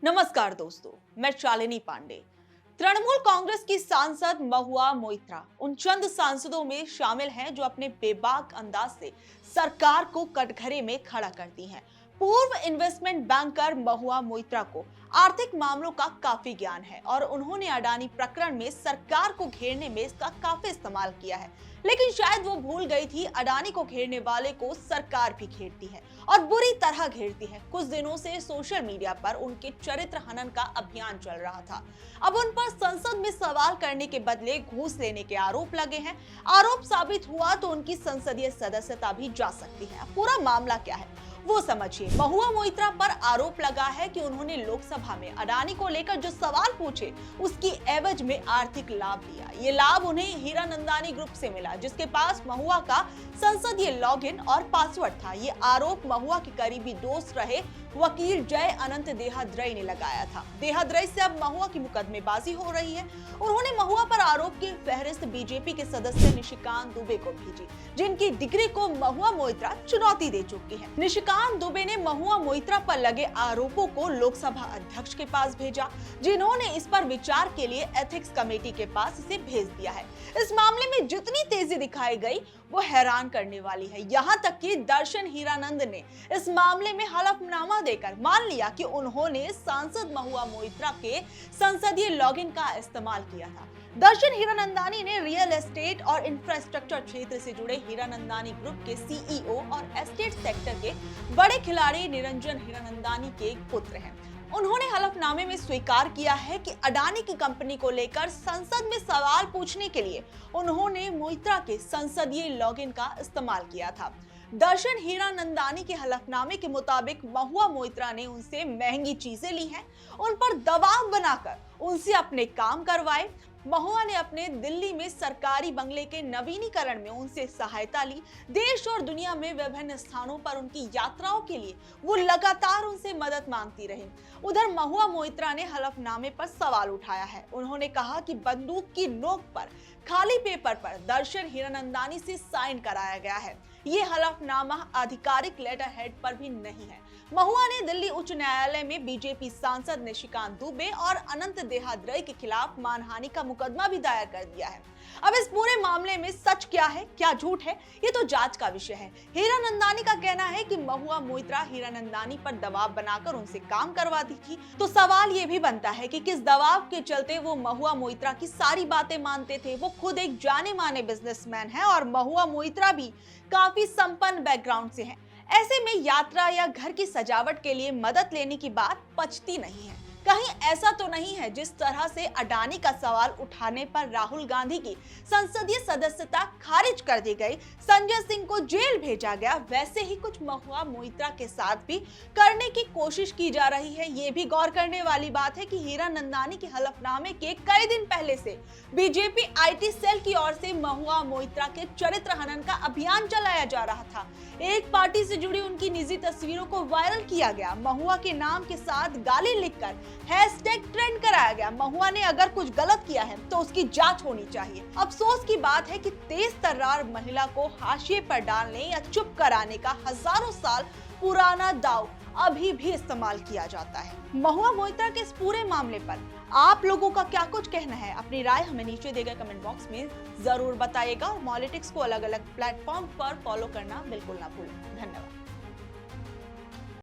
नमस्कार दोस्तों, मैं शालिनी पांडे। तृणमूल कांग्रेस की सांसद महुआ मोइत्रा उन चंद सांसदों में शामिल हैं जो अपने बेबाक अंदाज से सरकार को कटघरे में खड़ा करती हैं। पूर्व इन्वेस्टमेंट बैंकर महुआ मोइत्रा को आर्थिक मामलों का काफी ज्ञान है और उन्होंने अडानी प्रकरण में सरकार को घेरने में इसका काफी इस्तेमाल किया है। लेकिन शायद वो भूल गई थी, अडानी को घेरने वाले को सरकार भी घेरती है और बुरी तरह घेरती है। कुछ दिनों से सोशल मीडिया पर उनके चरित्र हनन का अभियान चल रहा था। अब उन पर संसद में सवाल करने के बदले घूस लेने के आरोप लगे हैं। आरोप साबित हुआ तो उनकी संसदीय सदस्यता भी जा सकती है। अब पूरा मामला क्या है वो समझिए। महुआ मोइत्रा पर आरोप लगा है कि उन्होंने लोकसभा में अडानी को लेकर जो सवाल पूछे उसकी एवज में आर्थिक लाभ लिया। ये लाभ उन्हें हीरानंदानी ग्रुप से मिला, जिसके पास महुआ का संसदीय लॉगिन और पासवर्ड था। ये आरोप महुआ के करीबी दोस्त रहे वकील जय अनंत देहाद्रई ने लगाया था। देहाद्रई से अब महुआ की मुकदमेबाजी हो रही है। उन्होंने महुआ पर आरोप की फहरिस्त बीजेपी के सदस्य निशिकांत दुबे को भेजी, जिनकी डिग्री को महुआ मोइत्रा चुनौती दे चुकी है। निशिकांत दुबे ने महुआ मोइत्रा पर लगे आरोपों को लोकसभा अध्यक्ष के पास भेजा, जिन्होंने इस पर विचार के लिए एथिक्स कमेटी के पास इसे भेज दिया है। इस मामले में जितनी तेजी दिखाई गई वो हैरान करने वाली है। यहाँ तक कि दर्शन हीरानंद ने इस मामले में हलफनामा देकर मान लिया कि उन्होंने सांसद महुआ मोइत्रा के संसदीय लॉगिन का इस्तेमाल किया था। दर्शन हीरानंदानी ने रियल एस्टेट और इंफ्रास्ट्रक्चर क्षेत्र से जुड़े हीरानंदानी ग्रुप के सीईओ और एस्टेट सेक्टर के बड़े खिलाड़ी निरंजन हीरानंदानी के पुत्र हैं। उन्होंने हलफनामे में स्वीकार किया है कि अडानी की कंपनी को लेकर संसद में सवाल पूछने के लिए उन्होंने मोइत्रा के संसदीय लॉगिन का इस्तेमाल किया था। दर्शन हीरानंदानी के हलफनामे के मुताबिक महुआ मोइत्रा ने उनसे महंगी चीजें ली हैं, उन पर दबाव बनाकर उनसे अपने काम करवाए। महुआ ने अपने दिल्ली में सरकारी बंगले के नवीनीकरण में उनसे सहायता ली। देश और दुनिया में विभिन्न स्थानों पर उनकी यात्राओं के लिए वो लगातार उनसे मदद मांगती रही। उधर महुआ मोइत्रा ने हलफनामे पर सवाल उठाया है। उन्होंने कहा कि बंदूक की नोक पर खाली पेपर पर दर्शन हीरानंदानी से साइन कराया गया है। ये हलफनामा आधिकारिक लेटर हेड पर भी नहीं है। महुआ ने दिल्ली उच्च न्यायालय में बीजेपी सांसद निशिकांत दुबे और अनंत देहाद्रई के खिलाफ मानहानि का मुकदमा भी दायर कर दिया है। अब इस पूरे मामले में सच क्या है, क्या झूठ है, ये तो जांच का विषय है। हीरानंदानी का कहना है कि महुआ मोइत्रा हीरानंदानी पर दबाव बनाकर उनसे काम करवाती थी। तो सवाल ये भी बनता है कि किस दबाव के चलते वो महुआ मोइत्रा की सारी बातें मानते थे। वो खुद एक जाने माने बिजनेसमैन है और महुआ मोइत्रा भी काफी संपन्न बैकग्राउंड से हैं। ऐसे में यात्रा या घर की सजावट के लिए मदद लेने की बात पचती नहीं है। कहीं ऐसा तो नहीं है जिस तरह से अडानी का सवाल उठाने पर राहुल गांधी की संसदीय सदस्यता खारिज कर दी गई, संजय सिंह को जेल भेजा गया, वैसे ही कुछ महुआ मोइत्रा के साथ भी करने की कोशिश की जा रही है। ये भी गौर करने वाली बात है कि हीरानंदानी के हलफनामे के कई दिन पहले से बीजेपी आईटी सेल की ओर से महुआ मोइत्रा के चरित्र हनन का अभियान चलाया जा रहा था। एक पार्टी से जुड़ी उनकी निजी तस्वीरों को वायरल किया गया। महुआ के नाम के साथ गाली लिखकर हैशटैग ट्रेंड कराया गया। महुआ ने अगर कुछ गलत किया है तो उसकी जांच होनी चाहिए। अफसोस की बात है कि तेज तर्रार महिला को हाशिए पर डालने या चुप कराने का हजारों साल पुराना दाव अभी भी इस्तेमाल किया जाता है। महुआ मोइत्रा के इस पूरे मामले पर आप लोगों का क्या कुछ कहना है? अपनी राय हमें नीचे दिए गए कमेंट बॉक्स में जरूर बताइएगा और मॉलिटिक्स को अलग अलग प्लेटफॉर्म पर फॉलो करना बिल्कुल ना भूलें। धन्यवाद।